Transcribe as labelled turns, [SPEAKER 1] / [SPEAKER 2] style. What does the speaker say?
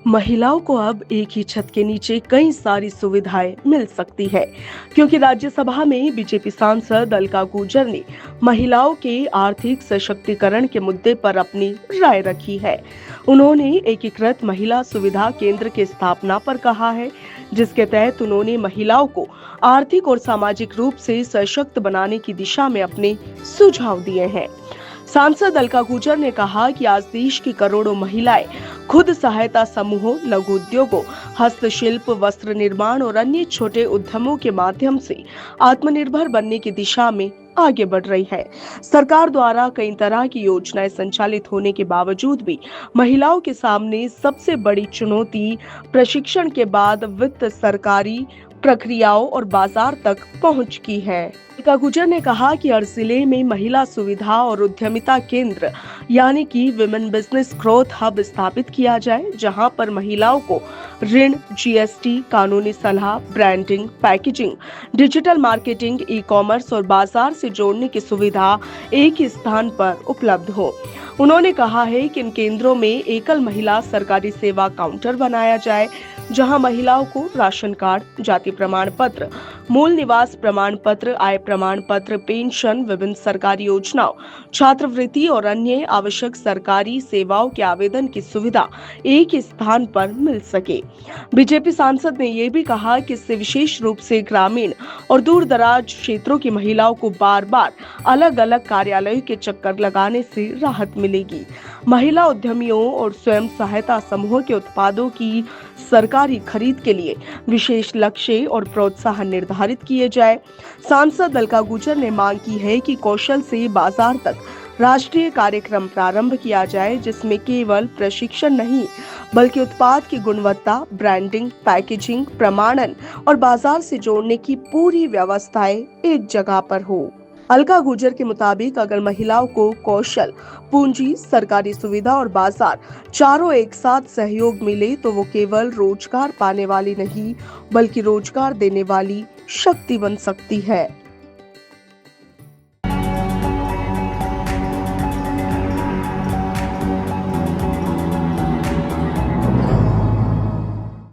[SPEAKER 1] महिलाओं को अब एक ही छत के नीचे कई सारी सुविधाएं मिल सकती है, क्योंकि राज्यसभा में बीजेपी सांसद अलका गुर्जर ने महिलाओं के आर्थिक सशक्तिकरण के मुद्दे पर अपनी राय रखी है। उन्होंने एकीकृत महिला सुविधा केंद्र की स्थापना पर कहा है, जिसके तहत उन्होंने महिलाओं को आर्थिक और सामाजिक रूप से सशक्त बनाने की दिशा में अपने सुझाव दिए हैं। सांसद अलका गुर्जर ने कहा कि आज देश की करोड़ों महिलाएं खुद सहायता समूहों, लघु उद्योगों, हस्तशिल्प, वस्त्र निर्माण और अन्य छोटे उद्यमों के माध्यम से आत्मनिर्भर बनने की दिशा में आगे बढ़ रही है। सरकार द्वारा कई तरह की योजनाएं संचालित होने के बावजूद भी महिलाओं के सामने सबसे बड़ी चुनौती प्रशिक्षण के बाद वित्त, सरकारी प्रक्रियाओं और बाजार तक पहुंच की है। अलका गुर्जर ने कहा कि हर जिले में महिला सुविधा और उद्यमिता केंद्र यानी कि विमेन बिजनेस ग्रोथ हब स्थापित किया जाए, जहां पर महिलाओं को ऋण, जीएसटी, कानूनी सलाह, branding, packaging, digital marketing, e commerce और बाजार से जोड़ने की सुविधा एक ही स्थान पर उपलब्ध हो। उन्होंने कहा है कि इन केंद्रों में एकल महिला सरकारी सेवा काउंटर बनाया जाए, जहां महिलाओं को राशन कार्ड, जाति प्रमाण पत्र, मूल निवास प्रमाण पत्र, आय प्रमाण पत्र, पेंशन, विभिन्न सरकारी योजनाओं, छात्रवृत्ति और अन्य आवश्यक सरकारी सेवाओं के आवेदन की सुविधा एक ही स्थान पर मिल सके। बीजेपी सांसद ने यह भी कहा कि इससे विशेष रूप से ग्रामीण और दूर दराज क्षेत्रों की महिलाओं को बार बार अलग अलग कार्यालयों के चक्कर लगाने से राहत मिलेगी। महिला उद्यमियों और स्वयं सहायता समूहों के उत्पादों की सरकारी खरीद के लिए विशेष लक्ष्य और प्रोत्साहन निर्धारित किए जाए। सांसद अलका गुर्जर ने मांग की है कि कौशल से बाजार तक राष्ट्रीय कार्यक्रम प्रारंभ किया जाए, जिसमें केवल प्रशिक्षण नहीं बल्कि उत्पाद की गुणवत्ता, ब्रांडिंग, पैकेजिंग, प्रमाणन और बाजार से जोड़ने की पूरी व्यवस्थाएं एक जगह पर हो। अलका गुर्जर के मुताबिक अगर महिलाओं को कौशल, पूंजी, सरकारी सुविधा और बाजार चारों एक साथ सहयोग मिले तो वो केवल रोजगार पाने वाली नहीं बल्कि रोजगार देने वाली शक्ति बन सकती है।